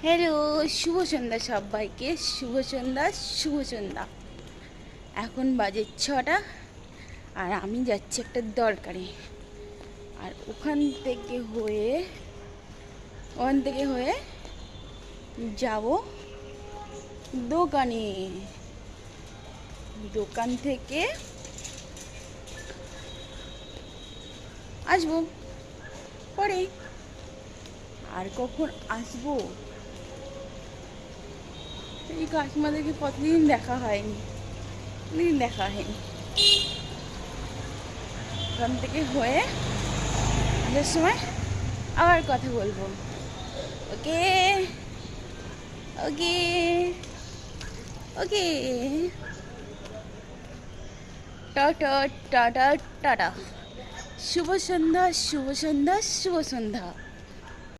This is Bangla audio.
হ্যালো, শুভ সন্ধ্যা সবাইকে। শুভ সন্ধ্যা, শুভ সন্ধ্যা। এখন বাজে 6টা আর আমি যাচ্ছি একটা দরকারে। আর ওখান থেকে হয়ে যাব দোকানে। দোকান থেকে আসবো পরে। আর কখন আসবো, এই কাকিমাদেরকে কতদিন দেখা হয়নি। ওখান থেকে হয়ে আসার সময় আবার কথা বলবো। Okay okay okay. Tata tata tata. শুভ সন্ধ্যা, শুভ সন্ধ্যা, শুভ সন্ধ্যা।